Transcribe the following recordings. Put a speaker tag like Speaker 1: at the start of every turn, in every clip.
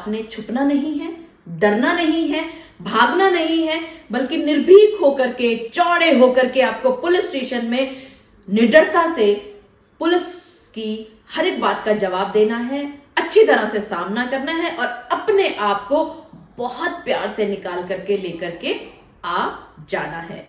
Speaker 1: आपने छुपना नहीं है, डरना नहीं है, भागना नहीं है, बल्कि निर्भीक होकर के, चौड़े होकर के आपको पुलिस स्टेशन में निडरता से पुलिस की हर एक बात का जवाब देना है, अच्छी तरह से सामना करना है और अपने आप को बहुत प्यार से निकाल करके लेकर के आ जाना है।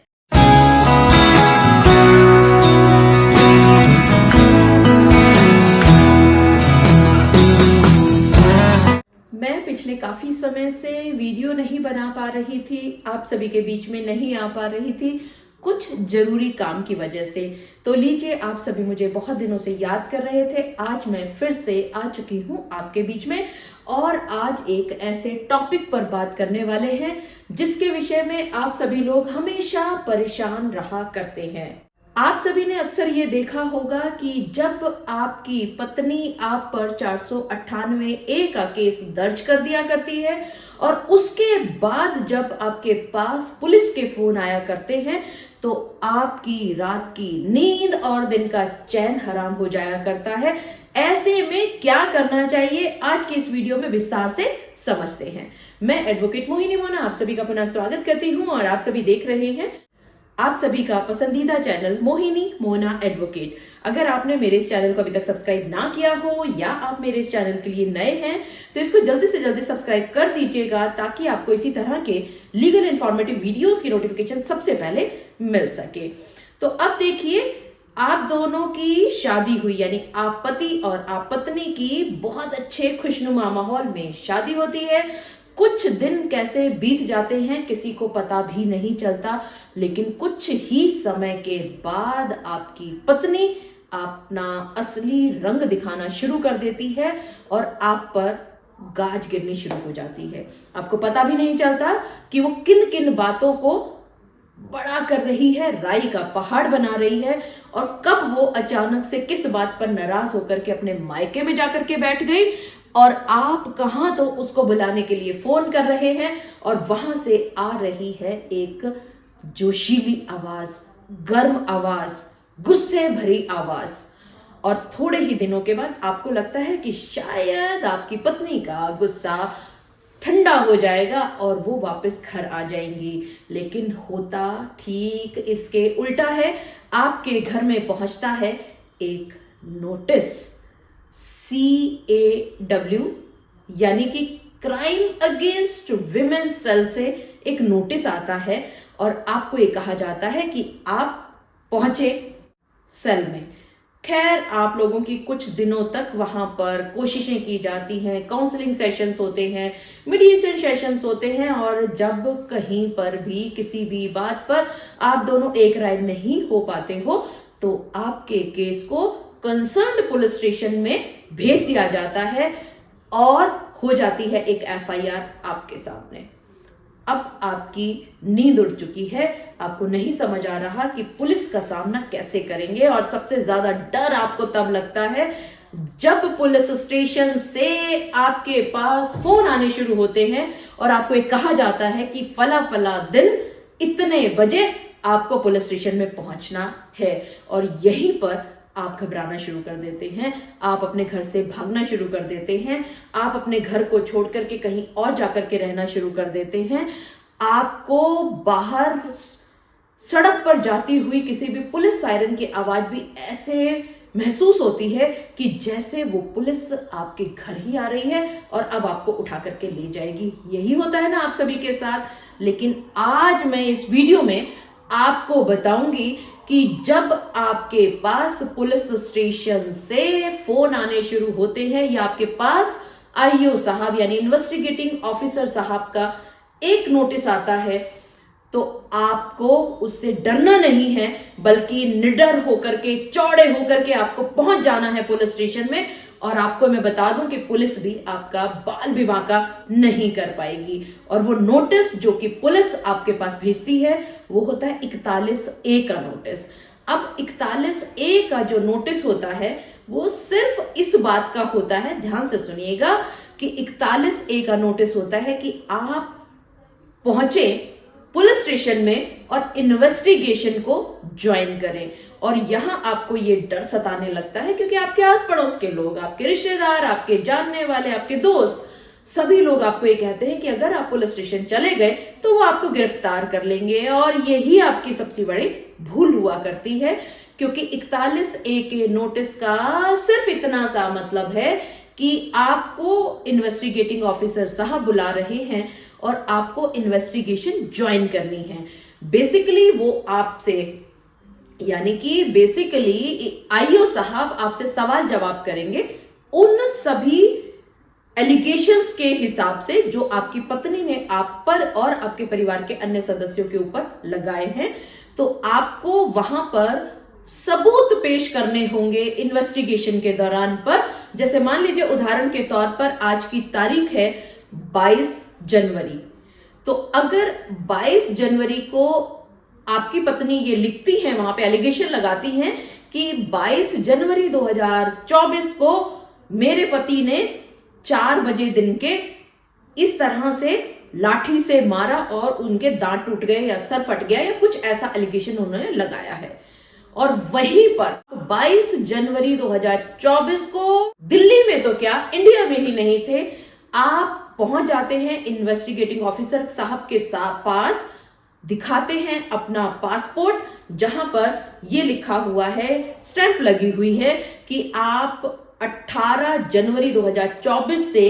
Speaker 1: मैं पिछले काफी समय से वीडियो नहीं बना पा रही थी, आप सभी के बीच में नहीं आ पा रही थी, कुछ जरूरी काम की वजह से। तो लीजिए, आप सभी मुझे बहुत दिनों से याद कर रहे थे, आज मैं फिर से आ चुकी हूं आपके बीच में और आज एक ऐसे टॉपिक पर बात करने वाले हैं जिसके विषय में आप सभी लोग हमेशा परेशान रहा करते हैं। आप सभी ने अक्सर ये देखा होगा कि जब आपकी पत्नी आप पर 498A का केस दर्ज कर दिया करती है और उसके बाद जब आपके पास पुलिस के फोन आया करते हैं तो आपकी रात की नींद और दिन का चैन हराम हो जाया करता है। ऐसे में क्या करना चाहिए, आज की इस वीडियो में विस्तार से समझते हैं। मैं एडवोकेट मोहिनी मोना आप सभी का पुनः स्वागत करती हूं और आप सभी देख रहे हैं आप सभी का पसंदीदा चैनल मोहिनी मोना एडवोकेट। अगर आपने मेरे इस चैनल को अभी तक सब्सक्राइब ना किया हो या आप मेरे इस चैनल के लिए नए हैं तो इसको जल्दी से जल्दी सब्सक्राइब कर दीजिएगा ताकि आपको इसी तरह के लीगल इंफॉर्मेटिव वीडियोस की नोटिफिकेशन सबसे पहले मिल सके। तो अब देखिए, आप दोनों की शादी हुई, यानी आप पति और आप पत्नी की बहुत अच्छे खुशनुमा माहौल में शादी होती है। कुछ दिन कैसे बीत जाते हैं किसी को पता भी नहीं चलता, लेकिन कुछ ही समय के बाद आपकी पत्नी अपना असली रंग दिखाना शुरू कर देती है और आप पर गाज गिरनी शुरू हो जाती है। आपको पता भी नहीं चलता कि वो किन किन बातों को बड़ा कर रही है, राई का पहाड़ बना रही है और कब वो अचानक से किस बात पर नाराज होकर के अपने मायके में जाकर के बैठ गई और आप कहां तो उसको बुलाने के लिए फोन कर रहे हैं और वहां से आ रही है एक जोशीली आवाज, गर्म आवाज, गुस्से भरी आवाज। और थोड़े ही दिनों के बाद आपको लगता है कि शायद आपकी पत्नी का गुस्सा ठंडा हो जाएगा और वो वापस घर आ जाएंगी, लेकिन होता ठीक इसके उल्टा है। आपके घर में पहुंचता है एक नोटिस, CAW यानी कि क्राइम अगेंस्ट विमेन सेल से एक नोटिस आता है और आपको ये कहा जाता है कि आप पहुंचे सेल में। खैर, आप लोगों की कुछ दिनों तक वहां पर कोशिशें की जाती हैं, काउंसलिंग सेशंस होते हैं, मीडिएशन सेशंस होते हैं और जब कहीं पर भी किसी भी बात पर आप दोनों एक राय नहीं हो पाते हो तो आपके केस को कंसर्न्ड पुलिस स्टेशन में भेज दिया जाता है और हो जाती है एक FIR आपके सामने। अब आपकी नींद उड़ चुकी है, आपको नहीं समझ आ रहा कि पुलिस का सामना कैसे करेंगे और सबसे ज्यादा डर आपको तब लगता है जब पुलिस स्टेशन से आपके पास फोन आने शुरू होते हैं और आपको एक कहा जाता है कि फला फला दिन इतने बजे आपको पुलिस स्टेशन में पहुंचना है। और यहीं पर आप घबराना शुरू कर देते हैं, आप अपने घर से भागना शुरू कर देते हैं, आप अपने घर को छोड़ करके कहीं और जाकर के रहना शुरू कर देते हैं। आपको बाहर सड़क पर जाती हुई किसी भी पुलिस सायरन की आवाज भी ऐसे महसूस होती है कि जैसे वो पुलिस आपके घर ही आ रही है और अब आपको उठा करके ले जाएगी। यही होता है ना आप सभी के साथ। लेकिन आज मैं इस वीडियो में आपको बताऊंगी कि जब आपके पास पुलिस स्टेशन से फोन आने शुरू होते हैं या आपके पास IO साहब यानी इन्वेस्टिगेटिंग ऑफिसर साहब का एक नोटिस आता है तो आपको उससे डरना नहीं है, बल्कि निडर होकर के, चौड़े होकर के आपको पहुंच जाना है पुलिस स्टेशन में। और आपको मैं बता दूं कि पुलिस भी आपका बाल विवाह का नहीं कर पाएगी। और वो नोटिस जो कि पुलिस आपके पास भेजती है वो होता है 41A का नोटिस। अब 41A का जो नोटिस होता है वो सिर्फ इस बात का होता है, ध्यान से सुनिएगा, कि 41A का नोटिस होता है कि आप पहुंचे पुलिस स्टेशन में और इन्वेस्टिगेशन को ज्वाइन करें। और यहां आपको ये डर सताने लगता है क्योंकि आपके आस पड़ोस के लोग, आपके रिश्तेदार, आपके जानने वाले, आपके दोस्त सभी लोग आपको ये कहते हैं कि अगर आप पुलिस स्टेशन चले गए तो वो आपको गिरफ्तार कर लेंगे, और यही आपकी सबसे बड़ी भूल हुआ करती है, क्योंकि 41A के नोटिस का सिर्फ इतना सा मतलब है कि आपको इन्वेस्टिगेटिंग ऑफिसर साहब बुला रहे हैं और आपको इन्वेस्टिगेशन ज्वाइन करनी है। बेसिकली वो आपसे, यानी कि बेसिकली आईओ साहब आपसे सवाल जवाब करेंगे उन सभी एलिगेशंस के हिसाब से जो आपकी पत्नी ने आप पर और आपके परिवार के अन्य सदस्यों के ऊपर लगाए हैं। तो आपको वहां पर सबूत पेश करने होंगे इन्वेस्टिगेशन के दौरान पर। जैसे मान लीजिए उदाहरण के तौर पर आज की तारीख है 22 जनवरी, तो अगर 22 जनवरी को आपकी पत्नी ये लिखती है, वहां पे एलिगेशन लगाती हैं कि 22 जनवरी 2024 को मेरे पति ने 4 बजे दिन के इस तरह से लाठी से मारा और उनके दांत टूट गए या सर फट गया या कुछ ऐसा एलिगेशन उन्होंने लगाया है, और वहीं पर 22 जनवरी 2024 को दिल्ली में तो क्या इंडिया में ही नहीं थे, आप पहुंच जाते हैं इन्वेस्टिगेटिंग ऑफिसर साहब के पास, दिखाते हैं अपना पासपोर्ट जहां पर यह लिखा हुआ है, स्टैंप लगी हुई है कि आप 18 जनवरी 2024 से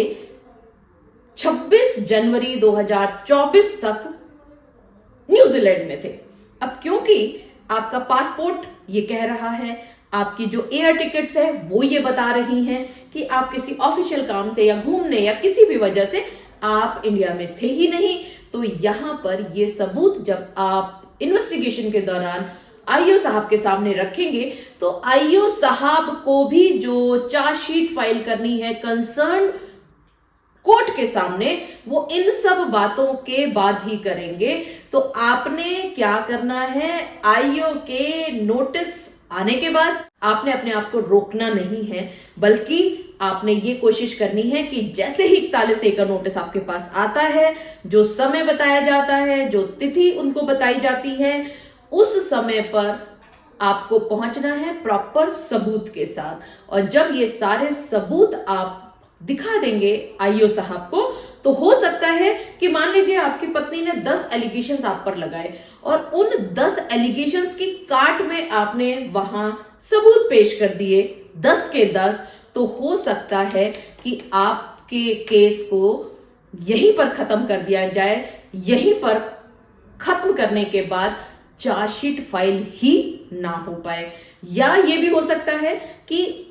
Speaker 1: 26 जनवरी 2024 तक न्यूजीलैंड में थे। अब क्योंकि आपका पासपोर्ट ये कह रहा है, आपकी जो एयर टिकट्स है वो ये बता रही हैं कि आप किसी ऑफिशियल काम से या घूमने या किसी भी वजह से आप इंडिया में थे ही नहीं, तो यहां पर ये सबूत जब आप इन्वेस्टिगेशन के दौरान आईओ साहब के सामने रखेंगे तो आईओ साहब को भी जो चार्जशीट फाइल करनी है कंसर्न कोर्ट के सामने, वो इन सब बातों के बाद ही करेंगे। तो आपने क्या करना है, आईओ के नोटिस आने के बाद आपने अपने आप को रोकना नहीं है, बल्कि आपने ये कोशिश करनी है कि जैसे ही 41A का नोटिस आपके पास आता है, जो समय बताया जाता है, जो तिथि उनको बताई जाती है, उस समय पर आपको पहुंचना है प्रॉपर सबूत के साथ। और जब ये सारे सबूत आप दिखा देंगे आईओ साहब को, तो हो सकता है कि मान लीजिए आपकी पत्नी ने 10 एलिगेशंस आप पर लगाए और उन 10 एलिगेशंस की काट में आपने वहां सबूत पेश कर दिए 10 के 10, तो हो सकता है कि आपके केस को यहीं पर खत्म कर दिया जाए। यहीं पर खत्म करने के बाद चार्जशीट फाइल ही ना हो पाए, या ये भी हो सकता है कि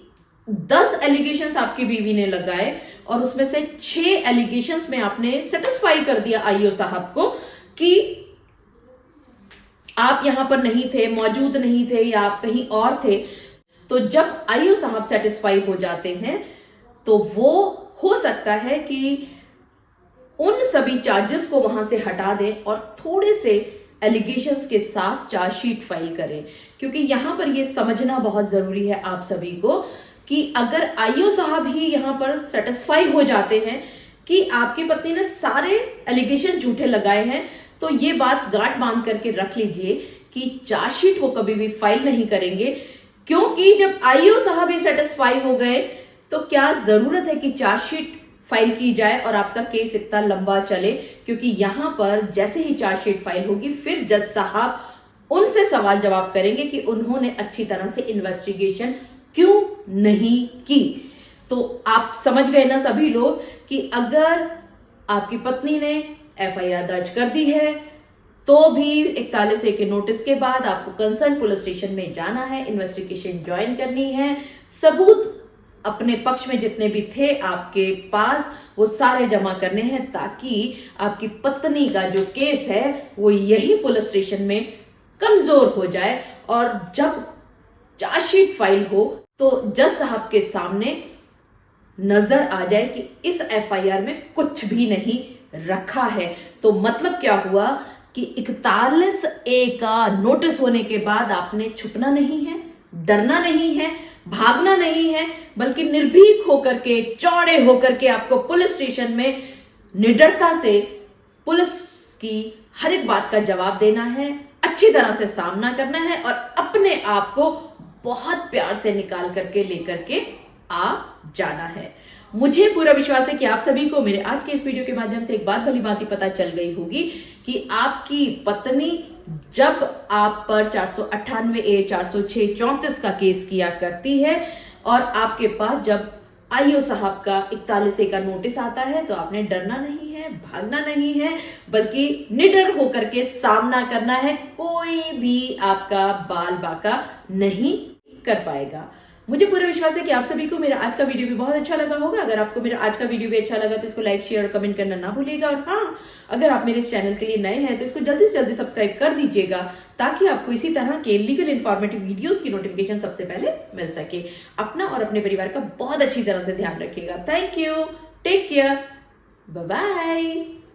Speaker 1: 10 एलिगेशंस आपकी बीवी ने लगाए और उसमें से 6 एलिगेशंस में आपने सेटिस्फाई कर दिया आईओ साहब को कि आप यहां पर नहीं थे, मौजूद नहीं थे, या आप कहीं और थे। तो जब आईओ साहब सेटिस्फाई हो जाते हैं तो वो हो सकता है कि उन सभी चार्जेस को वहां से हटा दें और थोड़े से एलिगेशंस के साथ चार्जशीट फाइल करें। क्योंकि यहां पर यह समझना बहुत जरूरी है आप सभी को कि अगर आईओ साहब ही यहां पर सेटिस्फाई हो जाते हैं कि आपकी पत्नी ने सारे एलिगेशन झूठे लगाए हैं, तो ये बात गांठ बांध करके रख लीजिए कि चार्जशीट वो कभी भी फाइल नहीं करेंगे। क्योंकि जब आईओ साहब ही सेटिस्फाई हो गए तो क्या जरूरत है कि चार्जशीट फाइल की जाए और आपका केस इतना लंबा चले। क्योंकि यहां पर जैसे ही चार्जशीट फाइल होगी फिर जज साहब उनसे सवाल जवाब करेंगे कि उन्होंने अच्छी तरह से इन्वेस्टिगेशन क्यों नहीं की। तो आप समझ गए ना सभी लोग कि अगर आपकी पत्नी ने एफआईआर दर्ज कर दी है तो भी 41A के नोटिस के बाद आपको कंसर्न पुलिस स्टेशन में जाना है, इन्वेस्टिगेशन ज्वाइन करनी है, सबूत अपने पक्ष में जितने भी थे आपके पास वो सारे जमा करने हैं, ताकि आपकी पत्नी का जो केस है वो यही पुलिस स्टेशन में कमजोर हो जाए। और जब चार्जशीट फाइल हो तो जज साहब के सामने नजर आ जाए कि इस एफआईआर में कुछ भी नहीं रखा है। तो मतलब क्या हुआ कि 41A का नोटिस होने के बाद आपने छुपना नहीं है, डरना नहीं है, भागना नहीं है, बल्कि निर्भीक होकर के, चौड़े होकर के आपको पुलिस स्टेशन में निडरता से पुलिस की हर एक बात का जवाब देना है, अच्छी तरह से सामना करना है और अपने आप को बहुत प्यार से निकाल करके लेकर के आ जाना है। मुझे पूरा विश्वास है कि आप सभी को मेरे आज के इस वीडियो के माध्यम से एक बात भली भांति पता चल गई होगी कि आपकी पत्नी जब आप पर 498 ए 406 34 का केस किया करती है और आपके पास जब आईओ साहब का 41 का नोटिस आता है तो आपने डरना नहीं है, भागना नहीं है, बल्कि निडर होकर के सामना करना है। कोई भी आपका बाल बाका नहीं कर पाएगा। मुझे पूरा विश्वास है कि आप सभी को मेरा आज का वीडियो भी बहुत अच्छा लगा होगा। अगर आपको मेरा आज का वीडियो भी अच्छा लगा तो इसको लाइक, शेयर और कमेंट करना ना भूलिएगा। और हाँ, अगर आप मेरे इस चैनल के लिए नए हैं तो इसको जल्दी से जल्दी सब्सक्राइब कर दीजिएगा ताकि आपको इसी तरह के लीगल इन्फॉर्मेटिव वीडियोस की नोटिफिकेशन सबसे पहले मिल सके। अपना और अपने परिवार का बहुत अच्छी तरह से ध्यान रखिएगा। Thank you, take care, bye bye.